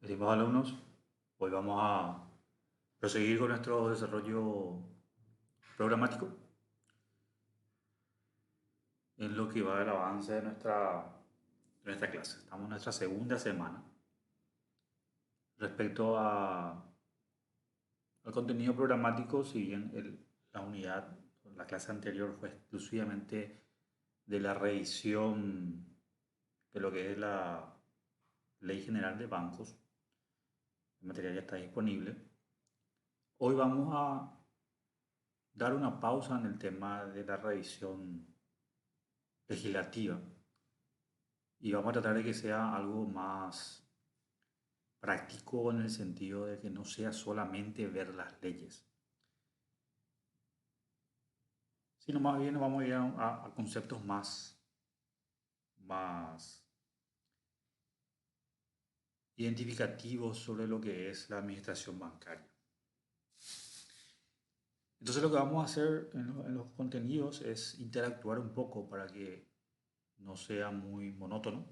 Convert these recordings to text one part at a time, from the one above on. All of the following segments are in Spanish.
Estimados alumnos, hoy vamos a proseguir con nuestro desarrollo programático en lo que va del avance de nuestra clase. Estamos en nuestra segunda semana. Respecto al contenido programático, si bien la unidad, la clase anterior fue exclusivamente de la revisión de lo que es la Ley General de Bancos, el material ya está disponible. Hoy vamos a dar una pausa en el tema de la revisión legislativa y vamos a tratar de que sea algo más práctico en el sentido de que no sea solamente ver las leyes, sino más bien vamos a ir a conceptos más identificativos sobre lo que es la administración bancaria. Entonces lo que vamos a hacer en los contenidos es interactuar un poco para que no sea muy monótono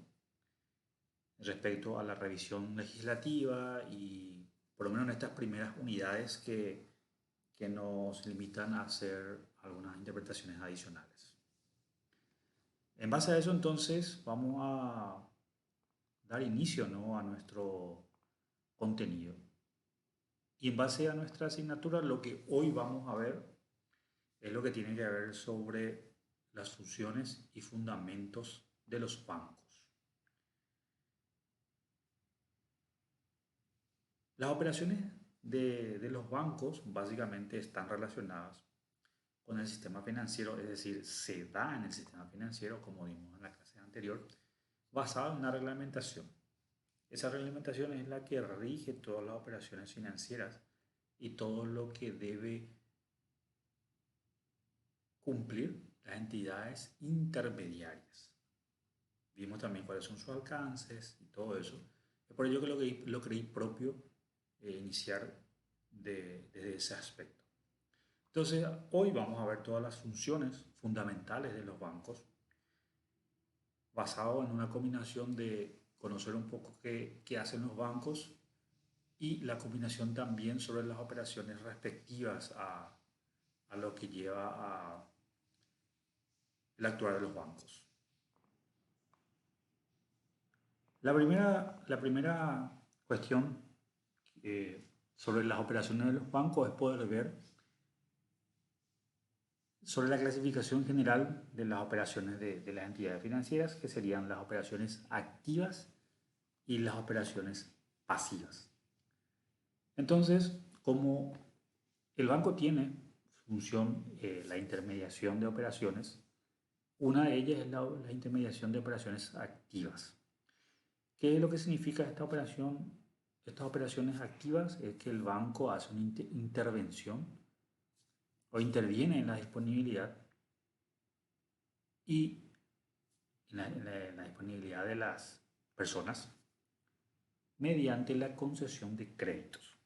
respecto a la revisión legislativa y por lo menos en estas primeras unidades que nos limitan a hacer algunas interpretaciones adicionales. En base a eso entonces vamos a dar inicio, ¿no?, a nuestro contenido. Y en base a nuestra asignatura lo que hoy vamos a ver es lo que tiene que ver sobre las funciones y fundamentos de los bancos. Las operaciones de los bancos básicamente están relacionadas con el sistema financiero, es decir, se da en el sistema financiero, como vimos en la clase anterior, basado en una reglamentación. Esa reglamentación es la que rige todas las operaciones financieras y todo lo que debe cumplir las entidades intermediarias. Vimos también cuáles son sus alcances y todo eso. Es por ello que lo creí propio iniciar desde ese aspecto. Entonces, hoy vamos a ver todas las funciones fundamentales de los bancos, basado en una combinación de conocer un poco qué hacen los bancos y la combinación también sobre las operaciones respectivas a lo que lleva a el actuar de los bancos. La primera cuestión sobre las operaciones de los bancos es poder ver sobre la clasificación general de las operaciones de las entidades financieras, que serían las operaciones activas y las operaciones pasivas. Entonces, como el banco tiene función la intermediación de operaciones, una de ellas es la intermediación de operaciones activas. ¿Qué es lo que significa esta operación? Estas operaciones activas es que el banco hace una intervención o interviene en la disponibilidad y en la disponibilidad de las personas mediante la concesión de créditos.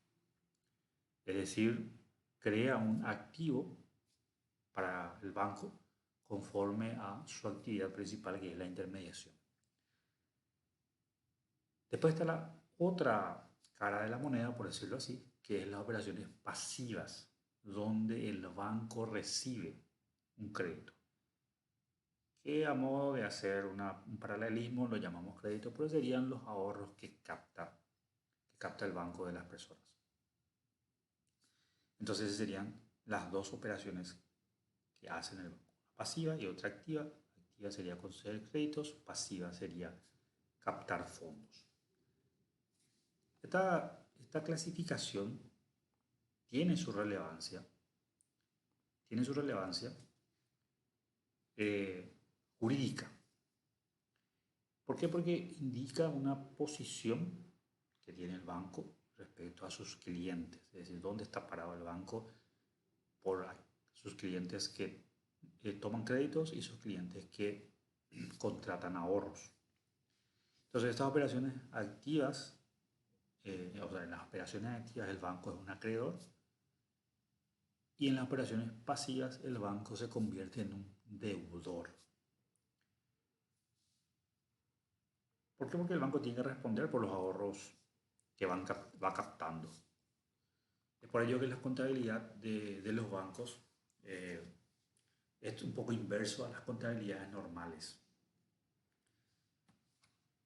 Es decir, crea un activo para el banco conforme a su actividad principal, que es la intermediación. Después está la otra cara de la moneda, por decirlo así, que es las operaciones pasivas, donde el banco recibe un crédito, que a modo de hacer un paralelismo lo llamamos crédito, pero serían los ahorros que capta el banco de las personas. Entonces serían las dos operaciones que hacen el banco, una pasiva y otra activa. Activa sería conceder créditos, pasiva sería captar fondos. Esta clasificación tiene su relevancia, tiene su relevancia jurídica. ¿Por qué? Porque indica una posición que tiene el banco respecto a sus clientes, es decir, dónde está parado el banco por sus clientes que toman créditos y sus clientes que contratan ahorros. Entonces, estas operaciones activas, o sea, en las operaciones activas el banco es un acreedor y en las operaciones pasivas el banco se convierte en un deudor. ¿Por qué? Porque el banco tiene que responder por los ahorros que va captando. Es por ello que la contabilidad de los bancos es un poco inverso a las contabilidades normales.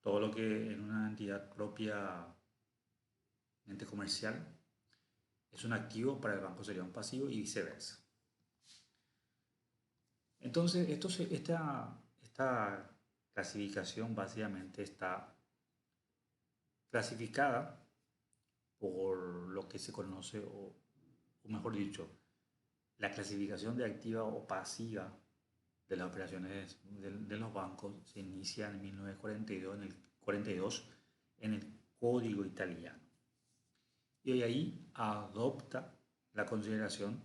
Todo lo que en una entidad propia, ente comercial, es un activo, para el banco sería un pasivo y viceversa. Entonces, esta clasificación básicamente está clasificada por lo que se conoce, o mejor dicho, la clasificación de activa o pasiva de las operaciones de los bancos se inicia en 1942 en el Código Italiano. Y ahí adopta la consideración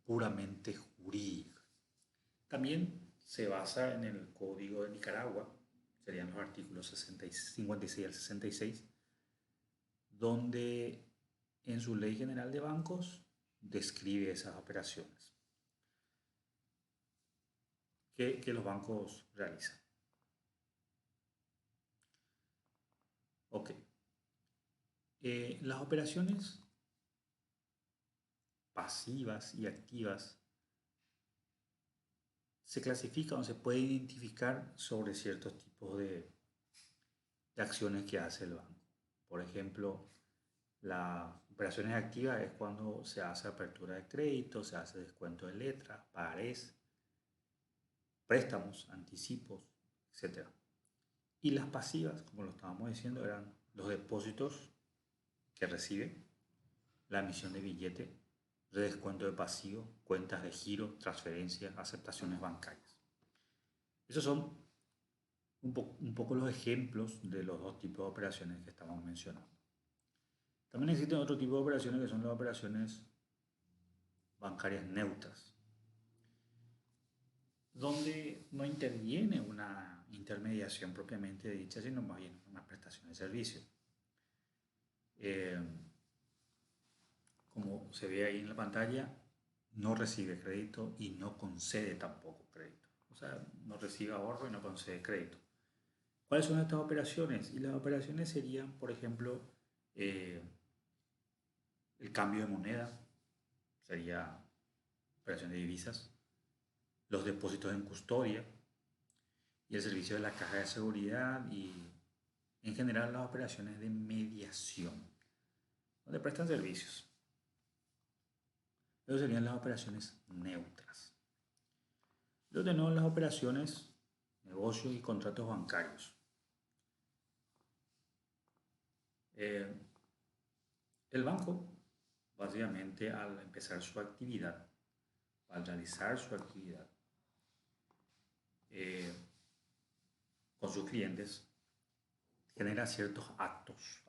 puramente jurídica. También se basa en el Código de Nicaragua, serían los artículos 56 al 66, donde en su Ley General de Bancos describe esas operaciones que los bancos realizan. Ok. Las operaciones pasivas y activas se clasifican o se puede identificar sobre ciertos tipos de acciones que hace el banco. Por ejemplo, las operaciones activas es cuando se hace apertura de crédito, se hace descuento de letras, pagarés, préstamos, anticipos, etc. Y las pasivas, como lo estábamos diciendo, eran los depósitos que recibe, la emisión de billete, redescuento de pasivo, cuentas de giro, transferencias, aceptaciones bancarias. Esos son un poco los ejemplos de los dos tipos de operaciones que estamos mencionando. También existen otro tipo de operaciones que son las operaciones bancarias neutras, donde no interviene una intermediación propiamente dicha, sino más bien una prestación de servicio. Como se ve ahí en la pantalla, no recibe crédito y no concede tampoco crédito. O sea, no recibe ahorro y no concede crédito. ¿Cuáles son estas operaciones? Y las operaciones serían, por ejemplo, el cambio de moneda, sería operación de divisas, los depósitos en custodia y el servicio de la caja de seguridad y en general las operaciones de mediación, donde prestan servicios. Luego serían las operaciones neutras. Luego tenemos las operaciones, negocios y contratos bancarios. El banco, básicamente, al empezar su actividad, al realizar su actividad con sus clientes, genera ciertos actos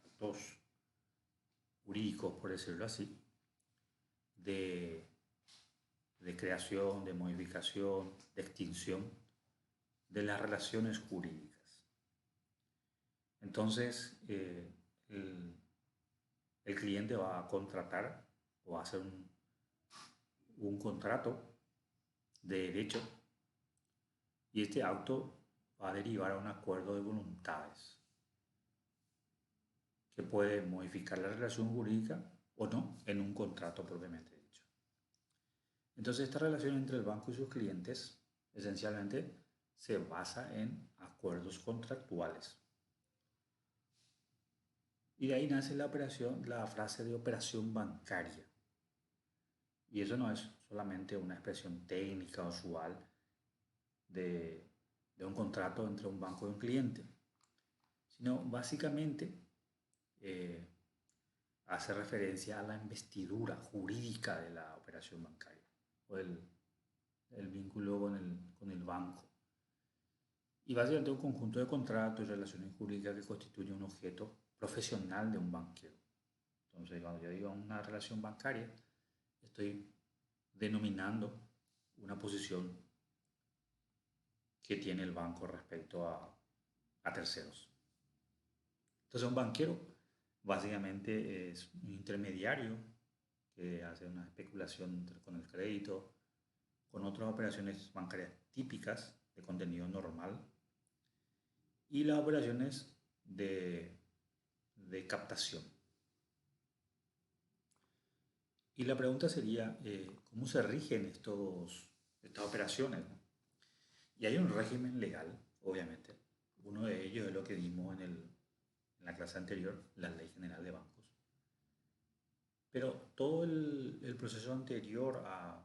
jurídicos, por decirlo así, de creación, de modificación, de extinción de las relaciones jurídicas. Entonces, el cliente va a contratar o va a hacer un contrato de derecho y este acto va a derivar a un acuerdo de voluntades que puede modificar la relación jurídica o no en un contrato propiamente dicho. Entonces, esta relación entre el banco y sus clientes esencialmente se basa en acuerdos contractuales. Y de ahí nace la frase de operación bancaria. Y eso no es solamente una expresión técnica o usual de un contrato entre un banco y un cliente, sino básicamente hace referencia a la investidura jurídica de la operación bancaria o el vínculo con el banco. Y básicamente un conjunto de contratos y relaciones jurídicas que constituye un objeto profesional de un banquero. Entonces, cuando yo digo una relación bancaria, estoy denominando una posición que tiene el banco respecto a terceros. Entonces, un banquero básicamente es un intermediario que hace una especulación con el crédito, con otras operaciones bancarias típicas de contenido normal y las operaciones de de captación. Y la pregunta sería, ¿cómo se rigen estas operaciones, ¿no? Y hay un régimen legal, obviamente. Uno de ellos es lo que vimos en la clase anterior, la Ley General de Bancos. Pero todo el proceso anterior a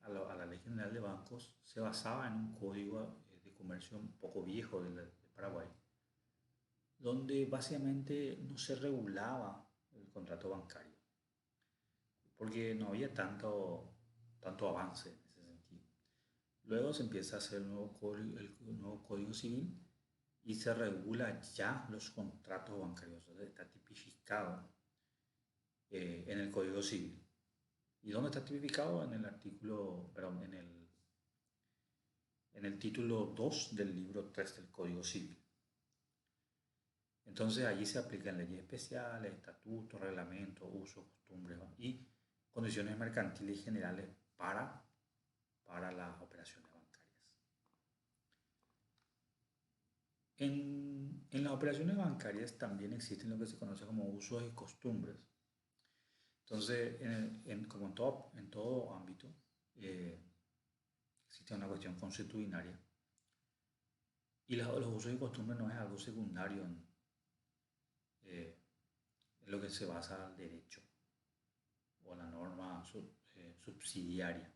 la Ley General de Bancos se basaba en un código de comercio un poco viejo de Paraguay, donde básicamente no se regulaba el contrato bancario, porque no había tanto avance en ese sentido. Luego se empieza a hacer el nuevo código civil y se regula ya los contratos bancarios, o sea, está tipificado en el Código Civil. ¿Y dónde está tipificado? En el artículo, perdón, en el título 2 del libro 3 del Código Civil. Entonces allí se aplican leyes especiales, estatutos, reglamentos, usos, costumbres, ¿no? Y condiciones mercantiles generales para las operaciones bancarias. En las operaciones bancarias también existen lo que se conoce como usos y costumbres. Entonces, como en todo ámbito, existe una cuestión consuetudinaria. Y los usos y costumbres no es algo secundario en lo que se basa el derecho o la norma subsidiaria.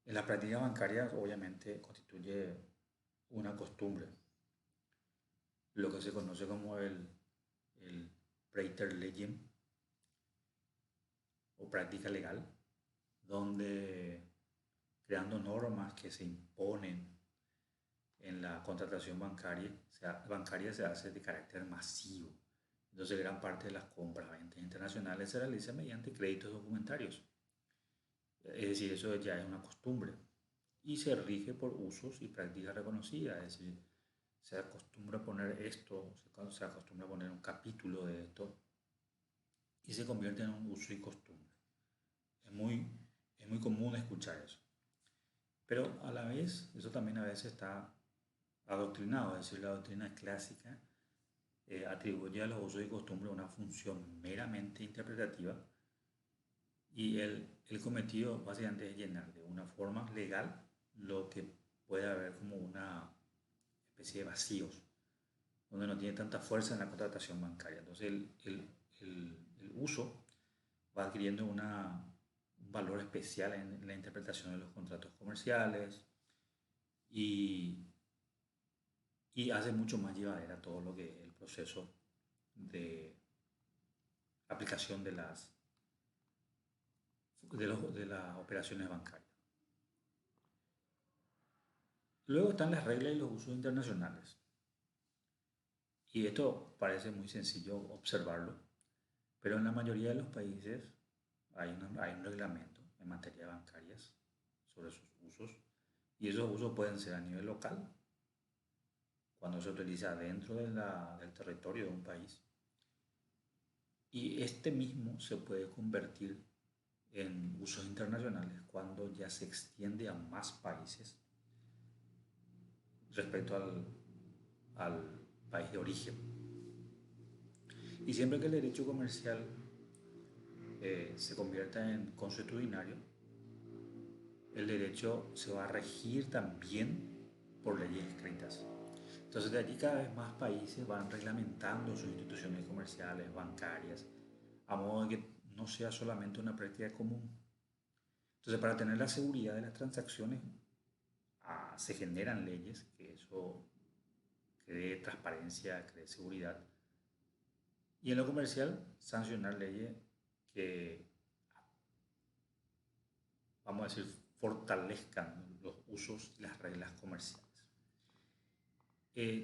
En la práctica bancaria, obviamente, constituye una costumbre, lo que se conoce como el Praeterlegem o práctica legal, donde creando normas que se imponen en la contratación bancaria se hace de carácter masivo. Entonces gran parte de las compras, ventas internacionales se realiza mediante créditos documentarios. Es decir, eso ya es una costumbre y se rige por usos y prácticas reconocidas. Es decir, se acostumbra a poner esto, se acostumbra a poner un capítulo de esto y se convierte en un uso y costumbre. Es muy común escuchar eso. Pero a la vez, eso también a veces está adoctrinado, es decir, la doctrina clásica atribuye a los usos y costumbres una función meramente interpretativa y el cometido básicamente es llenar de una forma legal lo que puede haber como una especie de vacíos, donde no tiene tanta fuerza en la contratación bancaria. Entonces el uso va adquiriendo un valor especial en la interpretación de los contratos comerciales y hace mucho más llevadera todo lo que es el proceso de aplicación de las operaciones bancarias. Luego están las reglas y los usos internacionales. Y esto parece muy sencillo observarlo, pero en la mayoría de los países hay un reglamento en materia de bancarias sobre sus usos, y esos usos pueden ser a nivel local, cuando se utiliza dentro del territorio de un país, y este mismo se puede convertir en usos internacionales cuando ya se extiende a más países respecto al país de origen. Y siempre que el derecho comercial se convierta en consuetudinario, el derecho se va a regir también por leyes escritas. Entonces de allí cada vez más países van reglamentando sus instituciones comerciales, bancarias, a modo de que no sea solamente una práctica común. Entonces para tener la seguridad de las transacciones se generan leyes que eso cree transparencia, cree seguridad. Y en lo comercial, sancionar leyes que, vamos a decir, fortalezcan los usos y las reglas comerciales.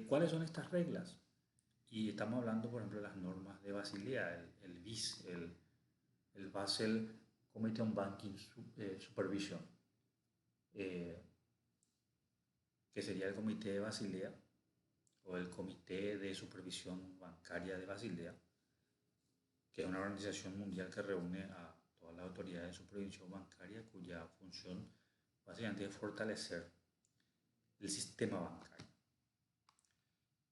¿Cuáles son estas reglas? Y estamos hablando, por ejemplo, de las normas de Basilea, el BIS, el Basel Committee on Banking Supervision, que sería el Comité de Basilea o el Comité de Supervisión Bancaria de Basilea, que es una organización mundial que reúne a todas las autoridades de supervisión bancaria cuya función básicamente es fortalecer el sistema bancario.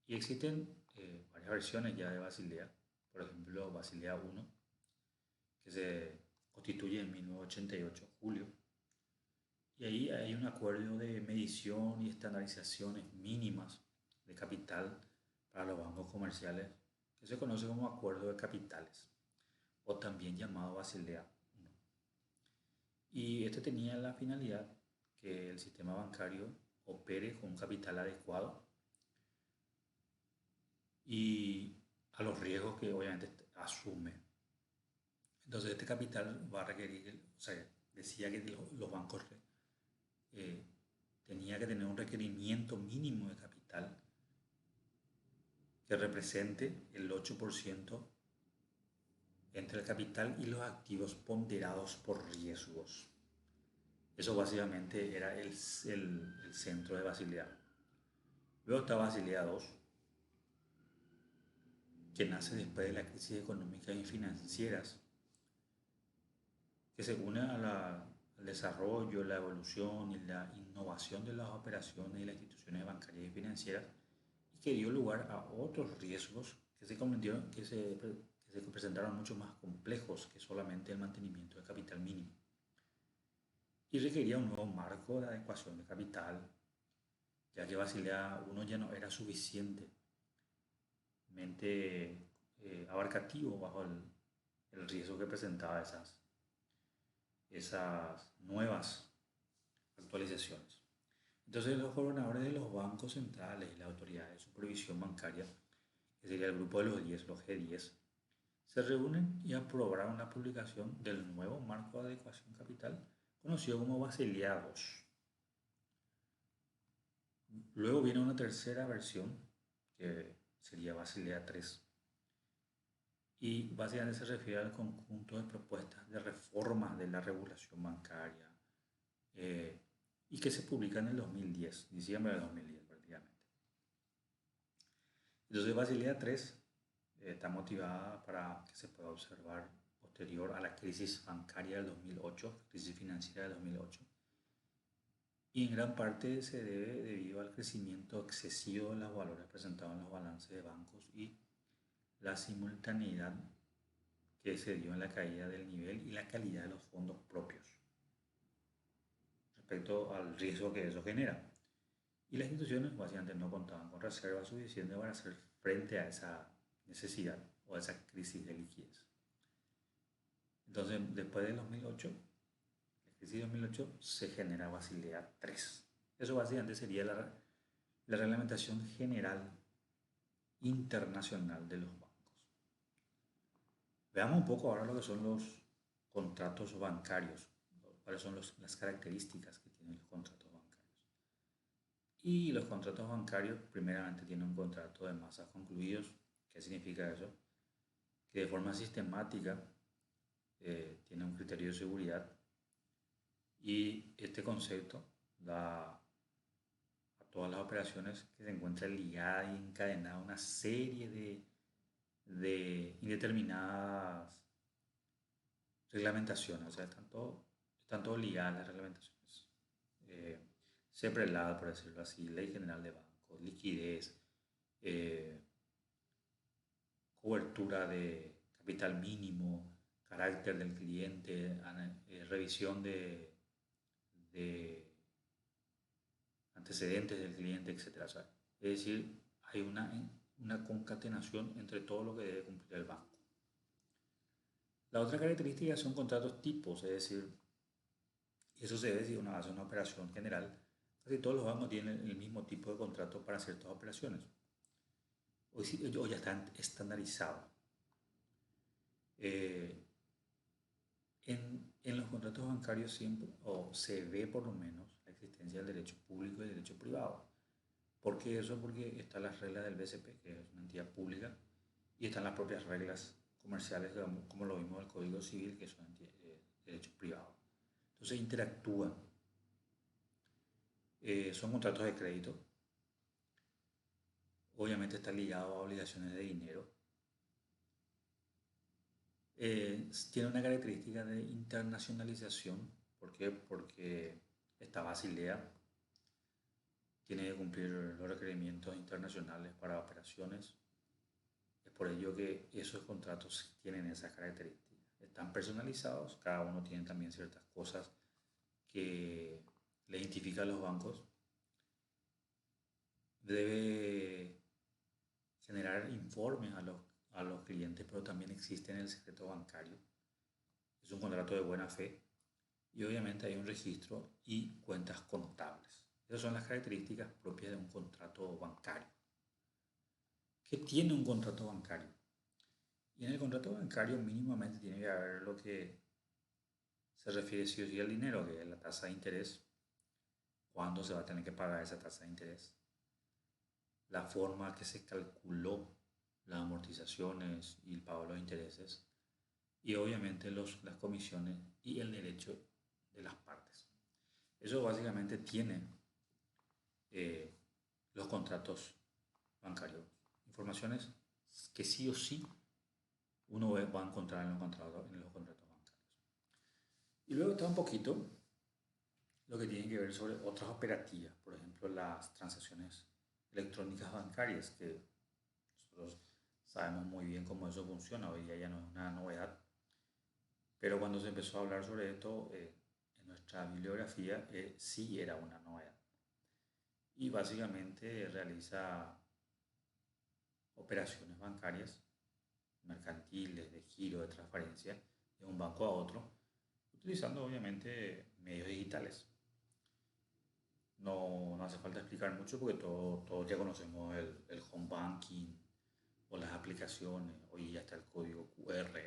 Y existen varias versiones ya de Basilea, por ejemplo Basilea I, que se constituye en 1988, julio, y ahí hay un acuerdo de medición y estandarizaciones mínimas de capital para los bancos comerciales, que se conoce como Acuerdo de Capitales, o también llamado Basilea I. Y este tenía la finalidad que el sistema bancario opere con un capital adecuado y a los riesgos que obviamente asume. Entonces este capital va a requerir, o sea, decía que los bancos eh, tenía que tener un requerimiento mínimo de capital que represente el 8% entre el capital y los activos ponderados por riesgos. Eso básicamente era el centro de Basilea. Luego está Basilea II, que nace después de la crisis económicas y financieras, que se une al desarrollo, la evolución y la innovación de las operaciones y las instituciones bancarias y financieras, y que dio lugar a otros riesgos que se presentaron mucho más complejos que solamente el mantenimiento de capital mínimo. Y requería un nuevo marco de adecuación de capital, ya que Basilea I ya no era suficientemente abarcativo bajo el riesgo que presentaba esas nuevas actualizaciones. Entonces los gobernadores de los bancos centrales y la autoridad de supervisión bancaria, que sería el grupo de los 10, los G10, se reúnen y aprobaron la publicación del nuevo marco de adecuación capital, conocido como Basilea II. Luego viene una tercera versión, que sería Basilea III, y básicamente se refiere al conjunto de propuestas de reformas de la regulación bancaria, y que se publica en el 2010, diciembre del 2010 prácticamente. Entonces Basilea III está motivada para que se pueda observar posterior a la crisis bancaria del 2008, crisis financiera del 2008, y en gran parte se debe debido al crecimiento excesivo de los valores presentados en los balances de bancos y la simultaneidad que se dio en la caída del nivel y la calidad de los fondos propios respecto al riesgo que eso genera. Y las instituciones básicamente no contaban con reservas suficientes para hacer frente a esa necesidad o a esa crisis de liquidez. Entonces, después del 2008, la crisis de 2008, se genera Basilea III. Eso básicamente sería la reglamentación general internacional de los bancos. Veamos un poco ahora lo que son los contratos bancarios, cuáles son las características que tienen los contratos bancarios. Y los contratos bancarios primeramente tienen un contrato de masas concluidos. ¿Qué significa eso? Que de forma sistemática tiene un criterio de seguridad, y este concepto da a todas las operaciones que se encuentran ligadas y encadenadas a una serie de indeterminadas reglamentaciones, o sea, están todos ligadas las reglamentaciones. CEPRELAD, por decirlo así, Ley General de Bancos, liquidez, cobertura de capital mínimo, carácter del cliente, revisión de antecedentes del cliente, etc. O sea, es decir, hay una concatenación entre todo lo que debe cumplir el banco. La otra característica son contratos tipos, es decir, y eso se debe si uno hace una operación general. Casi todos los bancos tienen el mismo tipo de contrato para ciertas operaciones, o ya están estandarizados. En los contratos bancarios siempre, o se ve por lo menos, la existencia del derecho público y del derecho privado. ¿Por qué eso? Porque están las reglas del BCP, que es una entidad pública, y están las propias reglas comerciales, como lo vimos del Código Civil, que son derechos privados. Entonces interactúan. Son contratos de crédito. Obviamente está ligado a obligaciones de dinero. Tiene una característica de internacionalización. ¿Por qué? Porque esta Basilea tiene que cumplir los requerimientos internacionales para operaciones Es por ello que esos contratos tienen esas características. Están personalizados, cada uno tiene también ciertas cosas que le identifican a los bancos. Debe generar informes a los clientes, pero también existe en el secreto bancario. Es un contrato de buena fe y obviamente hay un registro y cuentas contables. Esas son las características propias de un contrato bancario. ¿Qué tiene un contrato bancario? Y en el contrato bancario mínimamente tiene que haber lo que se refiere sí o sí al dinero, que es la tasa de interés, cuándo se va a tener que pagar esa tasa de interés, la forma que se calculó las amortizaciones y el pago de los intereses, y obviamente las comisiones y el derecho de las partes. Eso básicamente tiene los contratos bancarios. Informaciones que sí o sí uno va a encontrar en los contratos bancarios. Y luego está un poquito lo que tiene que ver sobre otras operativas, por ejemplo las transacciones electrónicas bancarias, que nosotros sabemos muy bien cómo eso funciona, hoy día ya no es una novedad, pero cuando se empezó a hablar sobre esto en nuestra bibliografía sí era una novedad. Y básicamente realiza operaciones bancarias, mercantiles, de giro, de transferencia, de un banco a otro, utilizando obviamente medios digitales. No hace falta explicar mucho porque todos ya conocemos el home banking o las aplicaciones, hoy ya está el código QR.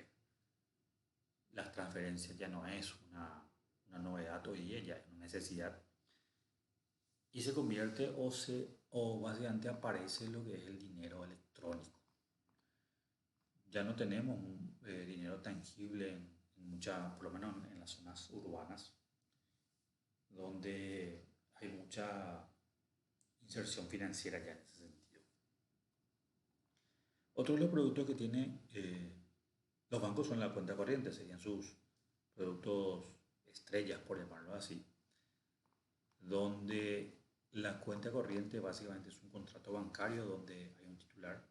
Las transferencias ya no es una novedad, hoy día ya es una necesidad. Y se convierte o básicamente aparece lo que es el dinero electrónico. Ya no tenemos dinero tangible en muchas, por lo menos en las zonas urbanas, donde hay mucha inserción financiera ya en ese sentido. Otro de los productos que tiene los bancos son la cuenta corriente, serían sus productos estrellas, por llamarlo así, donde la cuenta corriente básicamente es un contrato bancario donde hay un titular,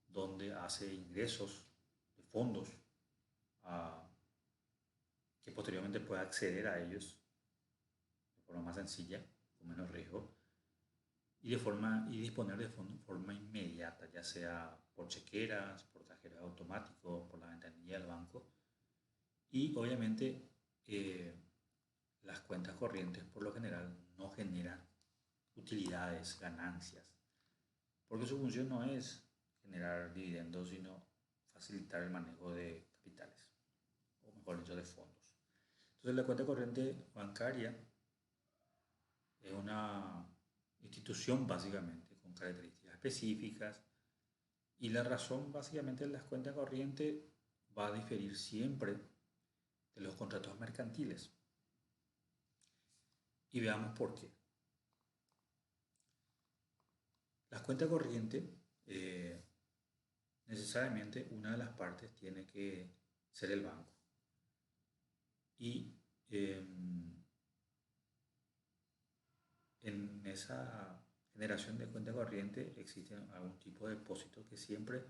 donde hace ingresos de fondos que posteriormente pueda acceder a ellos de forma más sencilla, con menos riesgo, y disponer de forma inmediata, ya sea por chequeras, por cajeros automáticos, por la ventanilla del banco. Y obviamente las cuentas corrientes por lo general no generan utilidades, ganancias, porque su función no es generar dividendos, sino facilitar el manejo de capitales, o mejor dicho, de fondos. Entonces la cuenta corriente bancaria es una institución básicamente con características específicas y la razón básicamente de las cuentas corrientes va a diferir siempre de los contratos mercantiles. Y veamos por qué. Las cuentas corrientes, necesariamente una de las partes tiene que ser el banco. Y en esa generación de cuenta corriente existen algún tipo de depósitos que siempre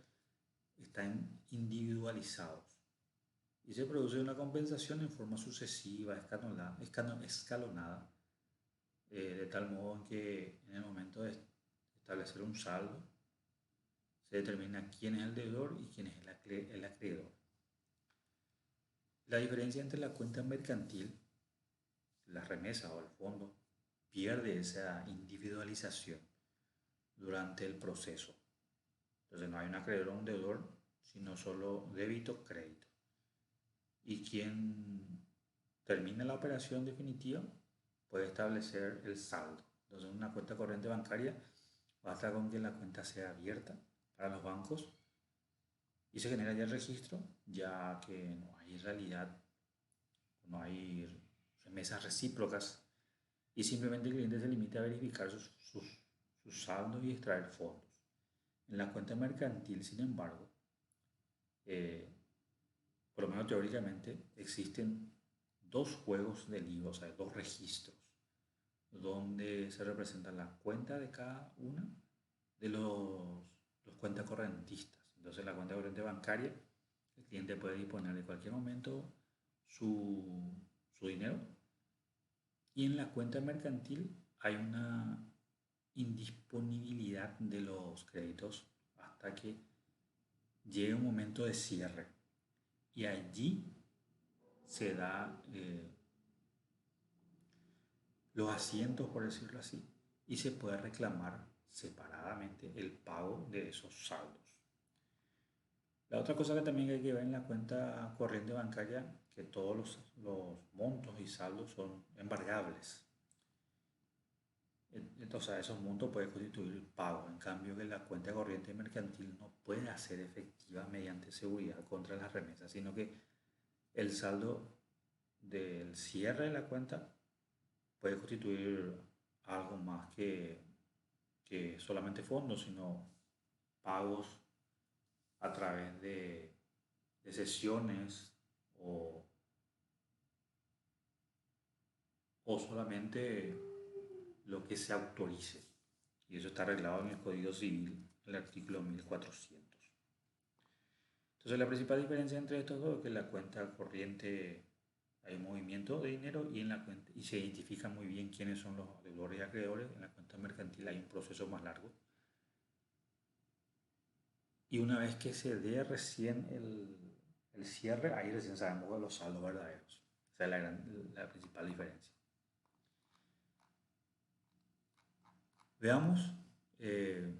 están individualizados y se produce una compensación en forma sucesiva, escalonada, de tal modo que en el momento de establecer un saldo se determina quién es el deudor y quién es el acreedor. La diferencia entre la cuenta mercantil, la remesa o el fondo, pierde esa individualización durante el proceso. Entonces no hay un acreedor o un deudor, sino solo débito, crédito. Y quien termina la operación definitiva puede establecer el saldo. Entonces en una cuenta corriente bancaria basta con que la cuenta sea abierta para los bancos y se genera ya el registro, ya que no hay realidad, no hay remesas recíprocas y simplemente el cliente se limita a verificar sus saldos y extraer fondos. En la cuenta mercantil, sin embargo, por lo menos teóricamente, existen dos juegos de libros, o sea, dos registros, donde se representa la cuenta de cada una de los cuentas correntistas. Entonces, en la cuenta corriente bancaria, el cliente puede disponer de cualquier momento su dinero. Y en la cuenta mercantil hay una indisponibilidad de los créditos hasta que llegue un momento de cierre. Y allí se da los asientos, por decirlo así, y se puede reclamar separadamente el pago de esos saldos. La otra cosa que también hay que ver en la cuenta corriente bancaria, que todos los montos y saldos son embargables. Entonces, esos montos pueden constituir el pago. En cambio, que la cuenta corriente mercantil no puede hacer efectiva mediante seguridad contra las remesas, sino que el saldo del cierre de la cuenta puede constituir algo más que solamente fondos, sino pagos a través de sesiones o solamente lo que se autorice. Y eso está arreglado en el Código Civil, el artículo 1400. Entonces, la principal diferencia entre estos dos es que en la cuenta corriente hay movimiento de dinero y en la cuenta, y se identifica muy bien quiénes son los deudores y acreedores. En la cuenta mercantil hay un proceso más largo. Y una vez que se dé recién el cierre, ahí recién sabemos los saldos verdaderos. Esa es la principal diferencia. Veamos qué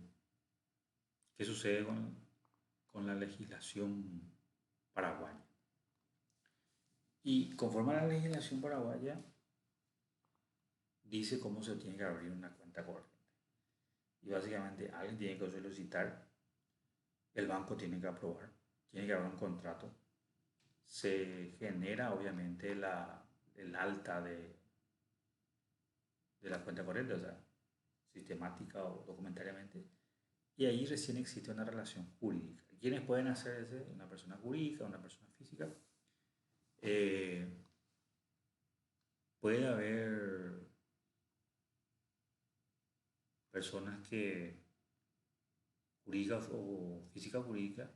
sucede con la legislación paraguaya. Y conforme a la legislación paraguaya, dice cómo se tiene que abrir una cuenta corriente. Y básicamente alguien tiene que solicitar, el banco tiene que aprobar, tiene que haber un contrato. Se genera obviamente el alta de la cuenta corriente, o sea, sistemática o documentariamente, y ahí recién existe una relación jurídica. ¿Quiénes pueden hacer eso? Una persona jurídica, una persona física. Puede haber personas jurídicas o física jurídica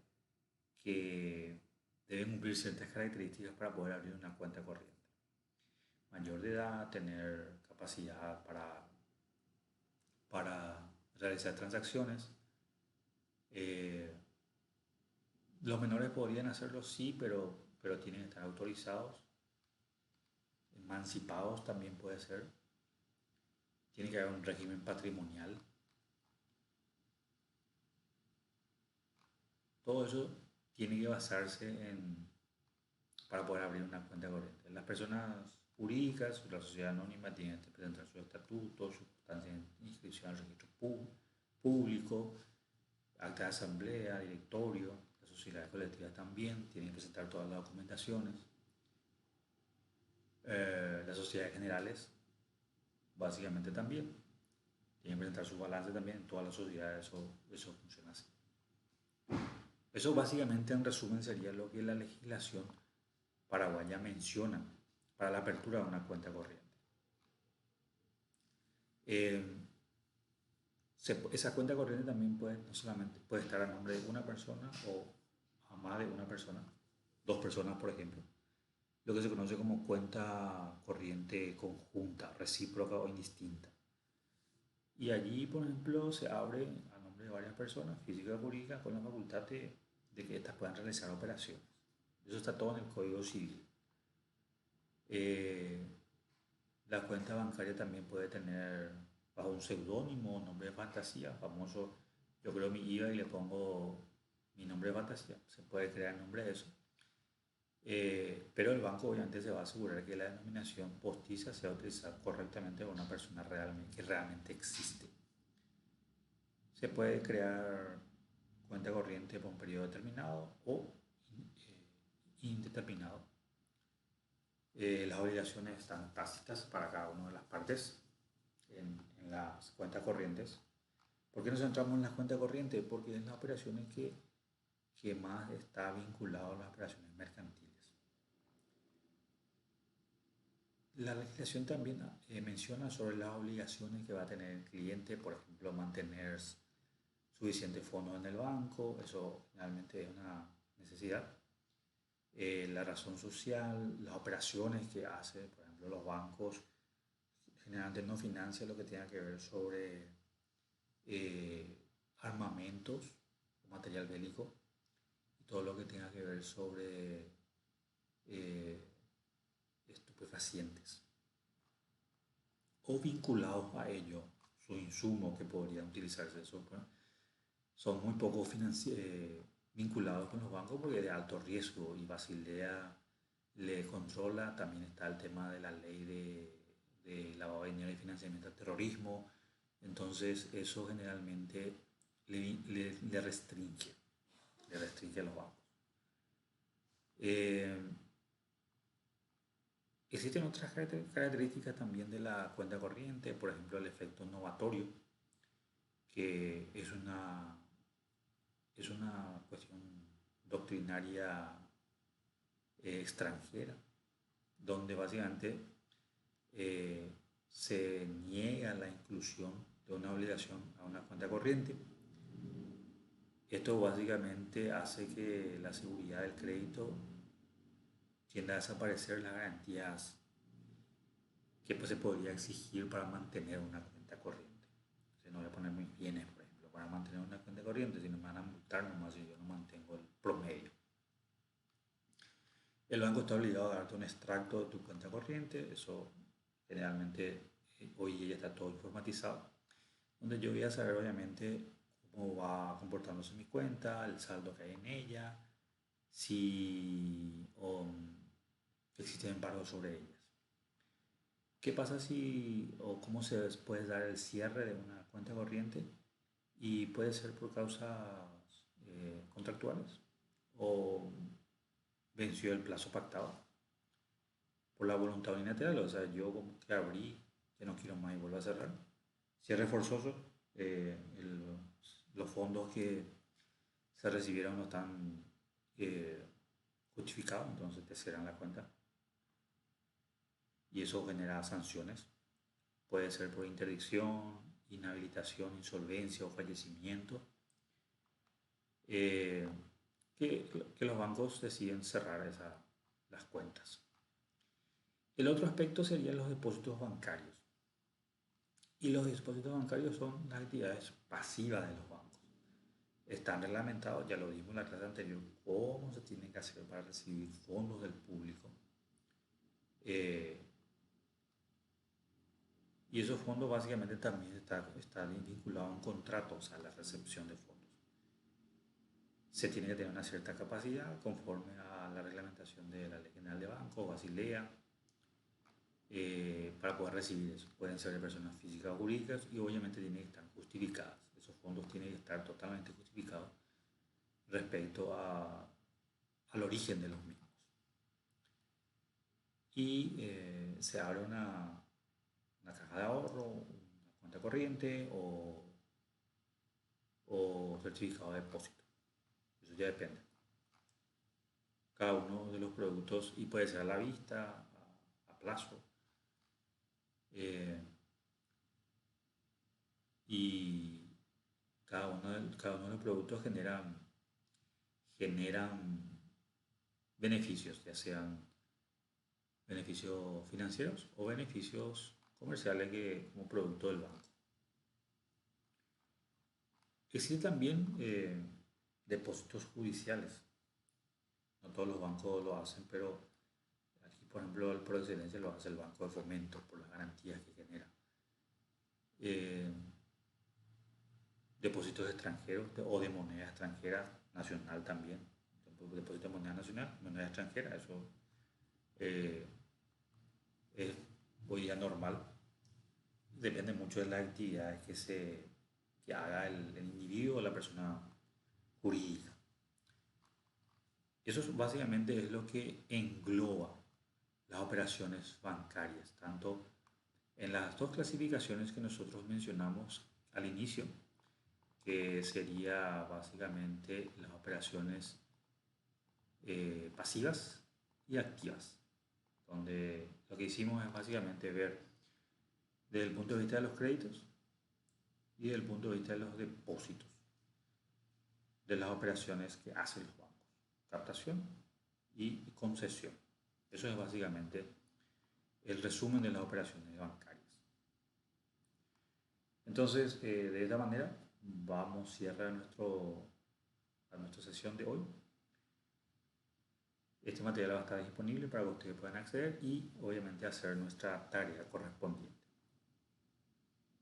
que deben cumplir ciertas características para poder abrir una cuenta corriente. Mayor de edad, tener capacidad para realizar transacciones. Los menores podrían hacerlo, sí, pero tienen que estar autorizados. Emancipados también puede ser. Tiene que haber un régimen patrimonial. Todo eso tiene que basarse para poder abrir una cuenta corriente. Las personas jurídicas, la sociedad anónima, tienen que presentar sus estatutos, su constancia de inscripción al registro público, acta de asamblea, directorio. Las sociedades colectivas también tienen que presentar todas las documentaciones. Las sociedades generales, básicamente también, tienen que presentar su balance también. En todas las sociedades eso funciona así. Eso básicamente en resumen sería lo que la legislación paraguaya menciona para la apertura de una cuenta corriente. Esa cuenta corriente también no solamente puede estar a nombre de una persona o a más de una persona, dos personas por ejemplo, lo que se conoce como cuenta corriente conjunta, recíproca o indistinta. Y allí, por ejemplo, se abre a nombre de varias personas, físicas y jurídicas, con la facultad de que éstas puedan realizar operaciones. Eso está todo en el Código Civil. La cuenta bancaria también puede tener bajo un seudónimo, nombre de fantasía, famoso. Yo creo mi IVA y le pongo mi nombre de fantasía. Se puede crear el nombre de eso. Pero el banco obviamente se va a asegurar que la denominación postiza sea utilizada correctamente por una persona que realmente existe. Se puede crear cuenta corriente por un periodo determinado o indeterminado. Las obligaciones están tácitas para cada una de las partes en las cuentas corrientes. ¿Por qué nos centramos en las cuentas corrientes? Porque es las operaciones que más está vinculado a las operaciones mercantiles. La legislación también menciona sobre las obligaciones que va a tener el cliente, por ejemplo, mantener su suficientes fondos en el banco, eso realmente es una necesidad. La razón social, las operaciones que hace, por ejemplo, los bancos generalmente no financian lo que tenga que ver sobre armamentos o material bélico y todo lo que tenga que ver sobre eh, estupefacientes o vinculados a ello, su insumo que podrían utilizarse. Eso, pues, son muy poco vinculados con los bancos porque es de alto riesgo y Basilea le controla. También está el tema de la ley de lavado de dinero y financiamiento al terrorismo. Entonces eso generalmente le restringe a los bancos. Eh, Existen otras características también de la cuenta corriente, por ejemplo el efecto novatorio, que es una cuestión doctrinaria extranjera, donde básicamente se niega la inclusión de una obligación a una cuenta corriente. Esto básicamente hace que la seguridad del crédito tienda a desaparecer las garantías que pues, se podría exigir para mantener una cuenta corriente. Entonces, no voy a poner mis bienes, por ejemplo, para mantener una cuenta corriente, sino me van a multar nomás si yo no mantengo el promedio. El banco está obligado a darte un extracto de tu cuenta corriente, eso generalmente hoy ya está todo informatizado, donde yo voy a saber obviamente cómo va comportándose mi cuenta, el saldo que hay en ella, si existen embargos sobre ellas. ¿Qué pasa si o cómo se puede dar el cierre de una cuenta corriente? Y puede ser por causas contractuales o venció el plazo pactado por la voluntad unilateral. O sea, yo como que abrí, que no quiero más y vuelvo a cerrar. Cierre forzoso, los fondos que se recibieron no están justificados, entonces te cierran la cuenta. Y eso genera sanciones. Puede ser por interdicción, inhabilitación, insolvencia o fallecimiento. Que los bancos deciden cerrar las cuentas. El otro aspecto serían los depósitos bancarios. Y los depósitos bancarios son las actividades pasivas de los bancos. Están reglamentados, ya lo vimos en la clase anterior, cómo se tiene que hacer para recibir fondos del público. Y esos fondos básicamente también están vinculados a un contrato, o sea, la recepción de fondos. Se tiene que tener una cierta capacidad conforme a la reglamentación de la Ley General de Bancos, Basilea, para poder recibir eso. Pueden ser de personas físicas o jurídicas y obviamente tienen que estar justificadas. Esos fondos tienen que estar totalmente justificados respecto al origen de los mismos. Y se abre una caja de ahorro, una cuenta corriente o certificado de depósito. Eso ya depende. Cada uno de los productos, y puede ser a la vista, a plazo. Y cada uno de los productos generan beneficios, ya sean beneficios financieros o beneficios comerciales como producto del banco. Existen también depósitos judiciales. No todos los bancos lo hacen, pero aquí, por ejemplo, por excelencia lo hace el Banco de Fomento por las garantías que genera. Depósitos extranjeros o de moneda extranjera nacional también. Depósito de moneda nacional, moneda extranjera, eso es hoy día normal. Depende mucho de las actividades que haga el individuo o la persona jurídica. Eso básicamente es lo que engloba las operaciones bancarias, tanto en las dos clasificaciones que nosotros mencionamos al inicio, que sería básicamente las operaciones pasivas y activas, donde lo que hicimos es básicamente ver desde el punto de vista de los créditos y desde el punto de vista de los depósitos. de las operaciones que hacen los bancos: captación y concesión. Eso es básicamente el resumen de las operaciones bancarias. Entonces, de esta manera, vamos a cierre a nuestra sesión de hoy. Este material va a estar disponible para que ustedes puedan acceder y obviamente hacer nuestra tarea correspondiente.